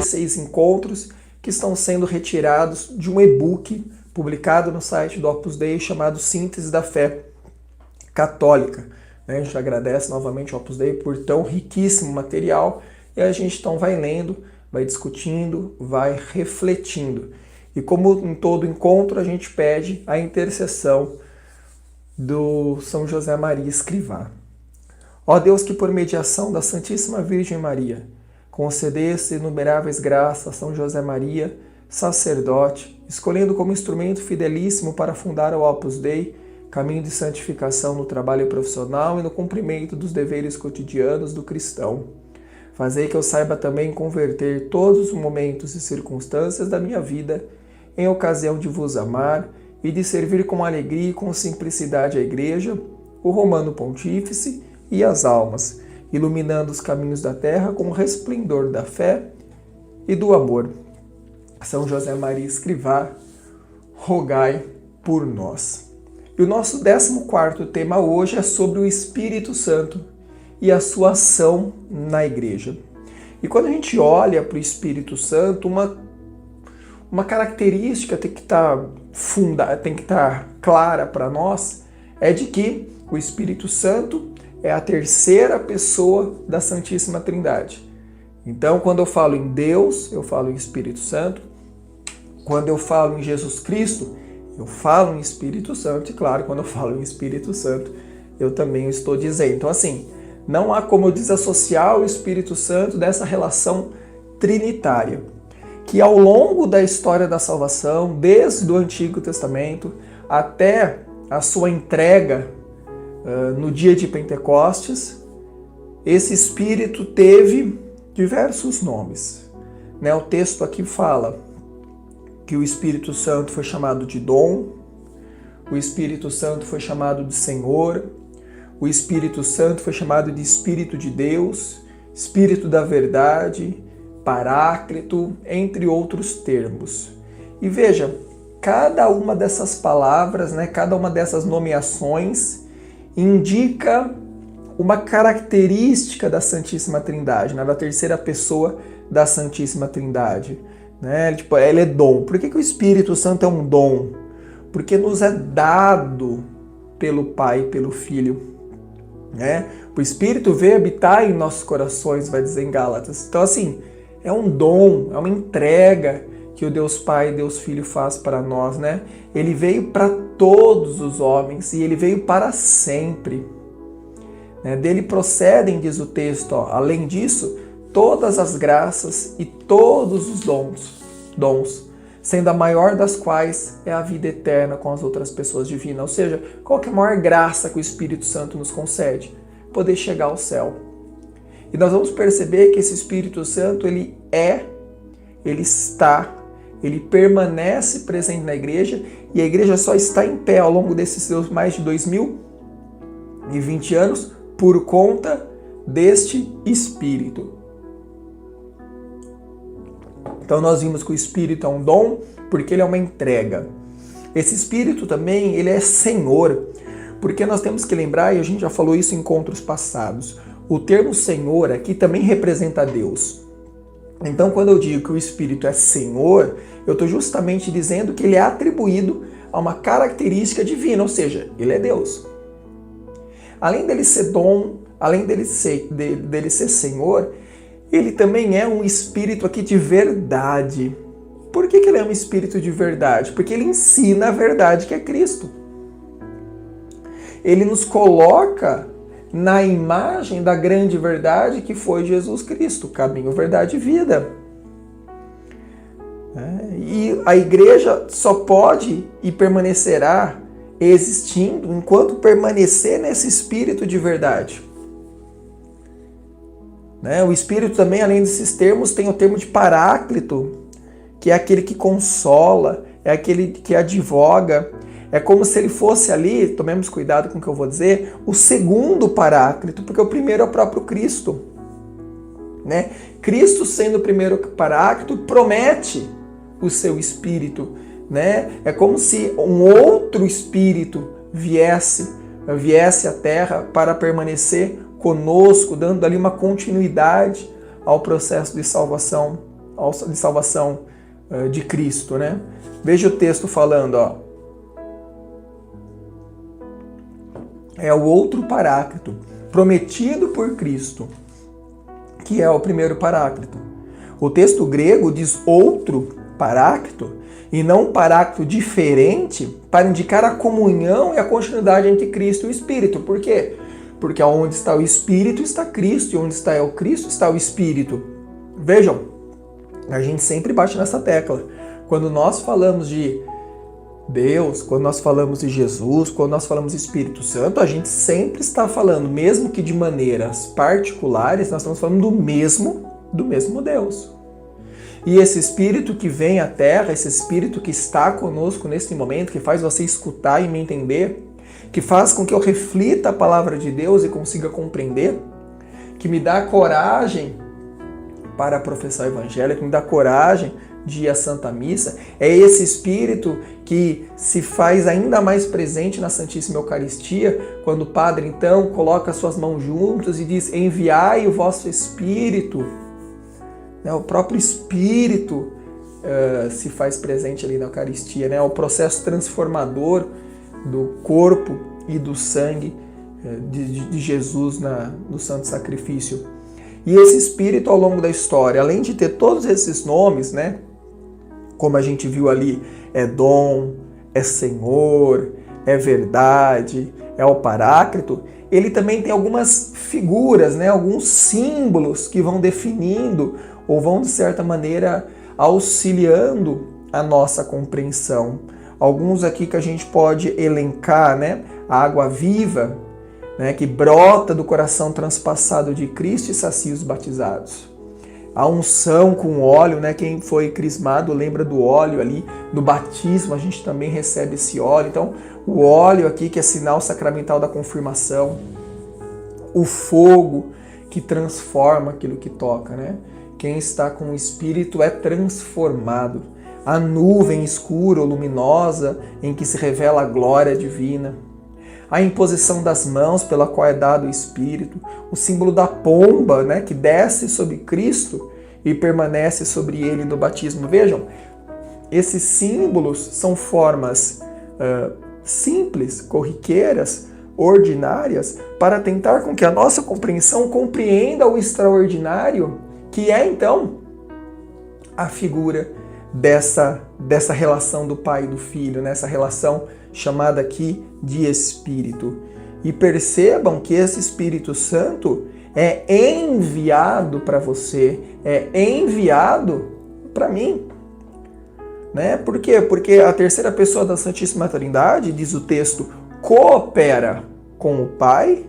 16 encontros que estão sendo retirados de um e-book publicado no site do Opus Dei chamado Síntese da Fé Católica. A gente agradece novamente ao Opus Dei por tão riquíssimo material e a gente então vai lendo, vai discutindo, vai refletindo. E como em todo encontro, a gente pede a intercessão do São José Maria Escrivá. Ó Deus, que por mediação da Santíssima Virgem Maria concedesse inumeráveis graças a São José Maria, sacerdote, escolhendo como instrumento fidelíssimo para fundar o Opus Dei, caminho de santificação no trabalho profissional e no cumprimento dos deveres cotidianos do cristão. Fazei que eu saiba também converter todos os momentos e circunstâncias da minha vida em ocasião de vos amar e de servir com alegria e com simplicidade a Igreja, o Romano Pontífice e as almas, iluminando os caminhos da terra com o resplendor da fé e do amor. São José Maria Escrivá, rogai por nós. E o nosso 14º tema hoje é sobre o Espírito Santo e a sua ação na Igreja. E quando a gente olha para o Espírito Santo, uma característica tem que estar clara para nós, é de que o Espírito Santo é a terceira pessoa da Santíssima Trindade. Então, quando eu falo em Deus, eu falo em Espírito Santo. Quando eu falo em Jesus Cristo, eu falo em Espírito Santo. E claro, quando eu falo em Espírito Santo, eu também estou dizendo. Então, assim, não há como desassociar o Espírito Santo dessa relação trinitária, que ao longo da história da salvação, desde o Antigo Testamento até a sua entrega no dia de Pentecostes, esse Espírito teve diversos nomes. O texto aqui fala que o Espírito Santo foi chamado de dom, o Espírito Santo foi chamado de Senhor, o Espírito Santo foi chamado de Espírito de Deus, Espírito da Verdade, Paráclito, entre outros termos. E veja, cada uma dessas palavras, cada uma dessas nomeações indica uma característica da Santíssima Trindade, da terceira pessoa da Santíssima Trindade. Ela é dom. Por que o Espírito Santo é um dom? Porque nos é dado pelo Pai e pelo Filho. O Espírito veio habitar em nossos corações, vai dizer em Gálatas. Então, assim, é um dom, é uma entrega que o Deus Pai e Deus Filho faz para nós. Ele veio para todos os homens e ele veio para sempre. Dele procedem, diz o texto, além disso, todas as graças e todos os dons, sendo a maior das quais é a vida eterna com as outras pessoas divinas. Ou seja, qual que é a maior graça que o Espírito Santo nos concede? Poder chegar ao céu. E nós vamos perceber que esse Espírito Santo, ele está, ele permanece presente na Igreja, e a Igreja só está em pé ao longo desses seus mais de 2020 anos por conta deste Espírito. Então nós vimos que o Espírito é um dom porque ele é uma entrega. Esse Espírito também, ele é Senhor, porque nós temos que lembrar, e a gente já falou isso em encontros passados, o termo Senhor aqui também representa Deus. Então quando eu digo que o Espírito é Senhor, eu estou justamente dizendo que ele é atribuído a uma característica divina, ou seja, ele é Deus. Além dele ser dom, além dele ser Senhor, ele também é um Espírito aqui de verdade. Por que ele é um Espírito de verdade? Porque ele ensina a verdade que é Cristo. Ele nos coloca na imagem da grande verdade que foi Jesus Cristo, caminho, verdade e vida. E a Igreja só pode e permanecerá existindo enquanto permanecer nesse Espírito de verdade. O Espírito também, além desses termos, tem o termo de Paráclito, que é aquele que consola, é aquele que advoga. É como se ele fosse ali, tomemos cuidado com o que eu vou dizer, o segundo Paráclito, porque o primeiro é o próprio Cristo. Cristo, sendo o primeiro Paráclito, promete o seu Espírito. É como se um outro Espírito viesse à Terra para permanecer conosco, dando ali uma continuidade ao processo de salvação, de salvação de Cristo, né? Veja o texto falando, ó. É o outro Paráclito, prometido por Cristo, que é o primeiro Paráclito. O texto grego diz outro Paráclito, e não um Paráclito diferente, para indicar a comunhão e a continuidade entre Cristo e o Espírito. Por quê? Porque onde está o Espírito está Cristo, e onde está o Cristo está o Espírito. Vejam, a gente sempre bate nessa tecla. Quando nós falamos de Deus, quando nós falamos de Jesus, quando nós falamos de Espírito Santo, a gente sempre está falando, mesmo que de maneiras particulares, nós estamos falando do mesmo Deus. E esse Espírito que vem à Terra, esse Espírito que está conosco nesse momento, que faz você escutar e me entender, que faz com que eu reflita a palavra de Deus e consiga compreender, que me dá coragem para professar o Evangelho, que me dá coragem de ir à Santa Missa, é esse Espírito que se faz ainda mais presente na Santíssima Eucaristia, quando o Padre então coloca suas mãos juntas e diz: enviai o vosso Espírito. O próprio Espírito se faz presente ali na Eucaristia, né? O processo transformador do corpo e do sangue de Jesus no Santo Sacrifício. E esse Espírito, ao longo da história, além de ter todos esses nomes, né? Como a gente viu ali, é dom, é Senhor, é verdade, é o Paráclito, ele também tem algumas figuras, né? Alguns símbolos que vão definindo ou vão, de certa maneira, auxiliando a nossa compreensão. Alguns aqui que a gente pode elencar, né? A água viva, né? Que brota do coração transpassado de Cristo e sacia os batizados. A unção com óleo, né? Quem foi crismado lembra do óleo ali. No batismo a gente também recebe esse óleo. Então, o óleo aqui que é sinal sacramental da confirmação. O fogo que transforma aquilo que toca, né? Quem está com o Espírito é transformado. A nuvem escura ou luminosa em que se revela a glória divina. A imposição das mãos pela qual é dado o Espírito. O símbolo da pomba, né, que desce sobre Cristo e permanece sobre ele no batismo. Vejam, esses símbolos são formas simples, corriqueiras, ordinárias, para tentar com que a nossa compreensão compreenda o extraordinário, que é, então, a figura dessa relação do Pai e do Filho, nessa relação chamada aqui de Espírito. E percebam que esse Espírito Santo é enviado para você, é enviado para mim. Né? Por quê? Porque a terceira pessoa da Santíssima Trindade, diz o texto, coopera com o Pai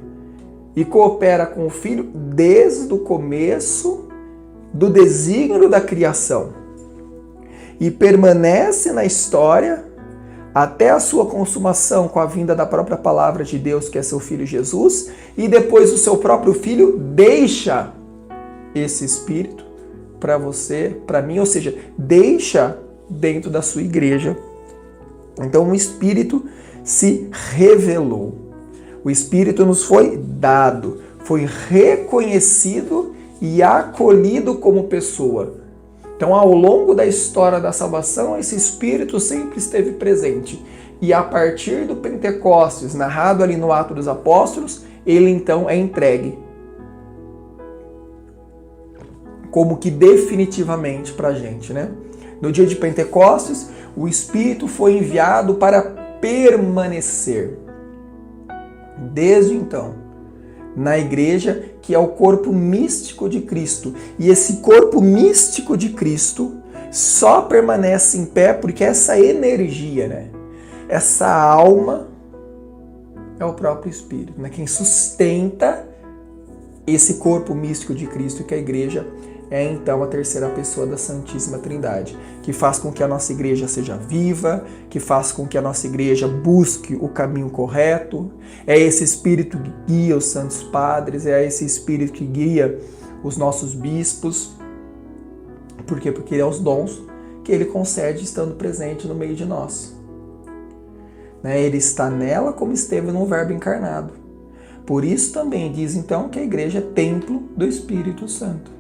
e coopera com o Filho desde o começo do desígnio da criação e permanece na história até a sua consumação com a vinda da própria palavra de Deus, que é seu Filho Jesus, e depois o seu próprio Filho deixa esse Espírito para você, para mim, ou seja, deixa dentro da sua igreja. Então o Espírito se revelou. O Espírito nos foi dado, foi reconhecido e acolhido como pessoa. Então, ao longo da história da salvação, esse Espírito sempre esteve presente. E a partir do Pentecostes, narrado ali no Atos dos Apóstolos, ele então é entregue como que definitivamente para a gente, né? No dia de Pentecostes, o Espírito foi enviado para permanecer. Desde então, na igreja, que é o corpo místico de Cristo. E esse corpo místico de Cristo só permanece em pé porque essa energia, né? Essa alma é o próprio Espírito, né? Quem sustenta esse corpo místico de Cristo, que a igreja é então a terceira pessoa da Santíssima Trindade, que faz com que a nossa igreja seja viva, que faz com que a nossa igreja busque o caminho correto. É esse Espírito que guia os santos padres, é esse Espírito que guia os nossos bispos. Por quê? Porque é os dons que ele concede estando presente no meio de nós. Ele está nela como esteve no Verbo encarnado. Por isso também diz então que a igreja é templo do Espírito Santo.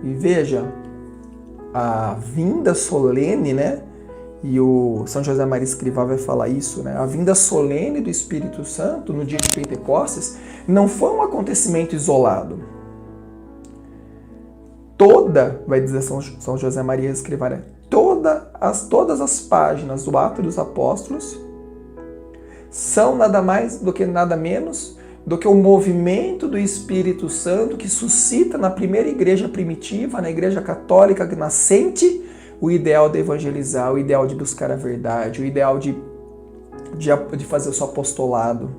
E veja, a vinda solene, né? E o São José Maria Escrivá vai falar isso, né? A vinda solene do Espírito Santo no dia de Pentecostes não foi um acontecimento isolado. Vai dizer São José Maria Escrivá, né? Todas as páginas do Atos dos Apóstolos são nada mais do que nada menos do que o movimento do Espírito Santo que suscita na primeira igreja primitiva, na igreja católica nascente, o ideal de evangelizar, o ideal de buscar a verdade, o ideal de fazer o seu apostolado.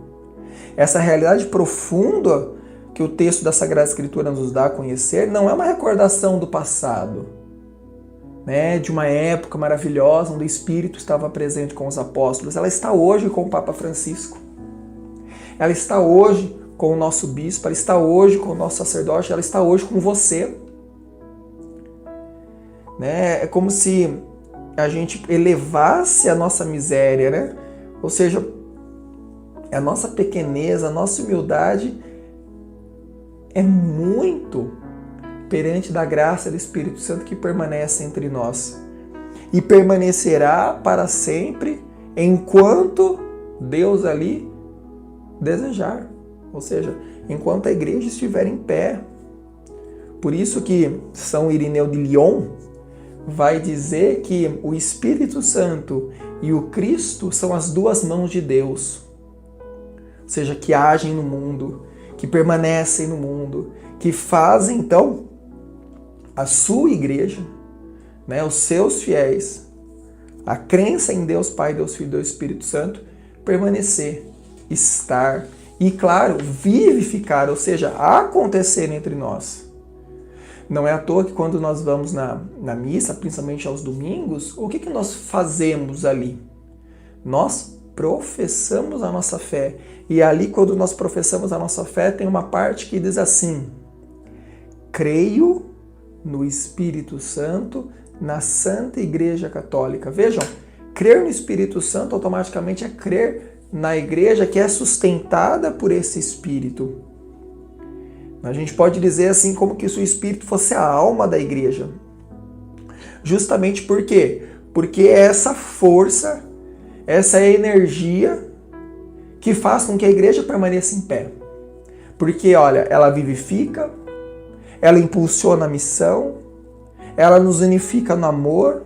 Essa realidade profunda que o texto da Sagrada Escritura nos dá a conhecer não é uma recordação do passado, né, de uma época maravilhosa onde o Espírito estava presente com os apóstolos. Ela está hoje com o Papa Francisco. Ela está hoje com o nosso bispo, ela está hoje com o nosso sacerdote, ela está hoje com você. Né? É como se a gente elevasse a nossa miséria, né? Ou seja, a nossa pequeneza, a nossa humildade é muito perante da graça do Espírito Santo que permanece entre nós. E permanecerá para sempre enquanto Deus ali desejar. Ou seja, enquanto a igreja estiver em pé. Por isso que São Irineu de Lyon vai dizer que o Espírito Santo e o Cristo são as duas mãos de Deus. Ou seja, que agem no mundo, que permanecem no mundo, que fazem, então, a sua igreja, né, os seus fiéis, a crença em Deus Pai, Deus Filho e Deus Espírito Santo, permanecer, estar e, claro, vivificar, ou seja, acontecer entre nós. Não é à toa que quando nós vamos na missa, principalmente aos domingos, o que nós fazemos ali? Nós professamos a nossa fé. E ali, quando nós professamos a nossa fé, tem uma parte que diz assim: creio no Espírito Santo, na Santa Igreja Católica. Vejam, crer no Espírito Santo automaticamente é crer na igreja que é sustentada por esse Espírito. A gente pode dizer assim como que se o Espírito fosse a alma da igreja. Justamente por quê? Porque é essa força, essa energia que faz com que a igreja permaneça em pé. Porque, olha, ela vivifica, ela impulsiona a missão, ela nos unifica no amor.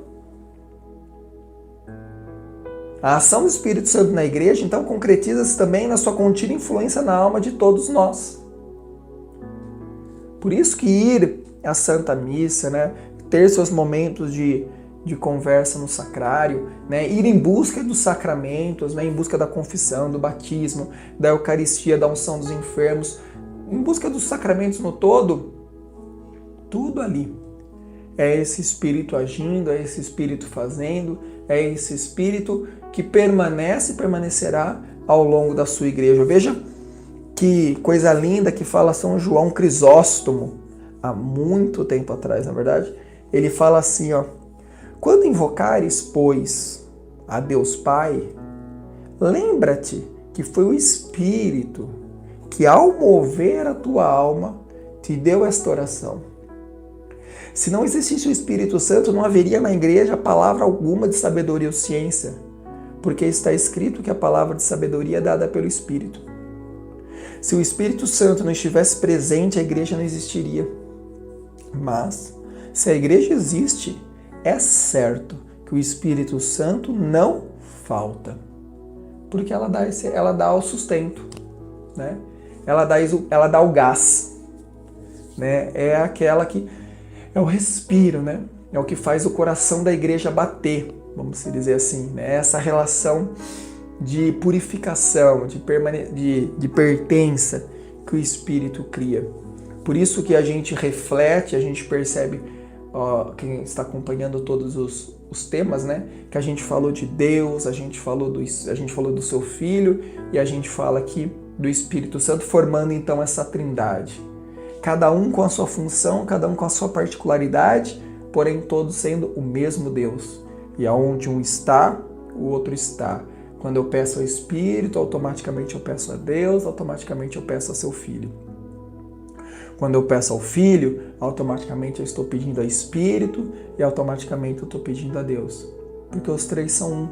A ação do Espírito Santo na igreja, então, concretiza-se também na sua contínua influência na alma de todos nós. Por isso que ir à Santa Missa, né, ter seus momentos de conversa no sacrário, né, ir em busca dos sacramentos, né, em busca da confissão, do batismo, da Eucaristia, da unção dos enfermos, em busca dos sacramentos no todo, tudo ali. É esse Espírito agindo, é esse Espírito fazendo, é esse Espírito que permanece e permanecerá ao longo da sua igreja. Veja que coisa linda que fala São João Crisóstomo, há muito tempo atrás, na verdade. Ele fala assim, ó: quando invocares, pois, a Deus Pai, lembra-te que foi o Espírito que, ao mover a tua alma, te deu esta oração. Se não existisse o Espírito Santo, não haveria na igreja palavra alguma de sabedoria ou ciência, porque está escrito que a palavra de sabedoria é dada pelo Espírito. Se o Espírito Santo não estivesse presente, a igreja não existiria. Mas, se a igreja existe, é certo que o Espírito Santo não falta. Porque ela dá o sustento, né? Ela dá o gás, né? É aquela que é o respiro, né? É o que faz o coração da igreja bater, vamos dizer assim, né? Essa relação de purificação, de pertença que o Espírito cria. Por isso que a gente reflete, a gente percebe, quem está acompanhando todos os temas, né? Que a gente falou de Deus, a gente falou do seu Filho e a gente fala aqui do Espírito Santo, formando então essa trindade. Cada um com a sua função, cada um com a sua particularidade, porém todos sendo o mesmo Deus. E aonde um está, o outro está. Quando eu peço ao Espírito, automaticamente eu peço a Deus, automaticamente eu peço a seu Filho. Quando eu peço ao Filho, automaticamente eu estou pedindo ao Espírito e automaticamente eu estou pedindo a Deus. Porque os três são um.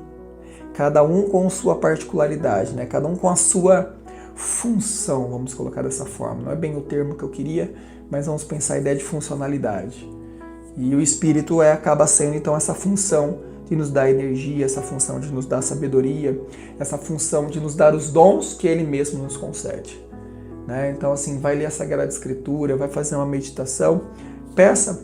Cada um com sua particularidade, né? Cada um com a sua função, vamos colocar dessa forma. Não é bem o termo que eu queria, mas vamos pensar a ideia de funcionalidade. E o Espírito acaba sendo, então, essa função de nos dar energia, essa função de nos dar sabedoria, essa função de nos dar os dons que Ele mesmo nos concede. Né? Então, assim, vai ler a Sagrada Escritura, vai fazer uma meditação, peça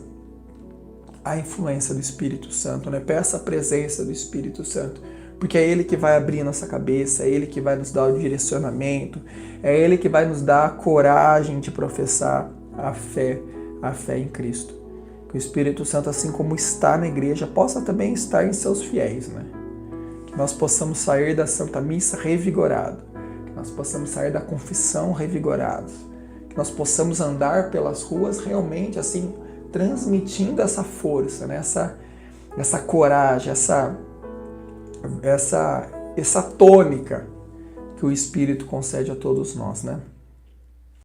a influência do Espírito Santo, né? Peça a presença do Espírito Santo, porque é Ele que vai abrir nossa cabeça, é Ele que vai nos dar o direcionamento, é Ele que vai nos dar a coragem de professar a fé em Cristo. Que o Espírito Santo, assim como está na igreja, possa também estar em seus fiéis, né? Que nós possamos sair da Santa Missa revigorado, que nós possamos sair da confissão revigorados, que nós possamos andar pelas ruas realmente assim, transmitindo essa força, né? essa coragem, essa tônica que o Espírito concede a todos nós, né?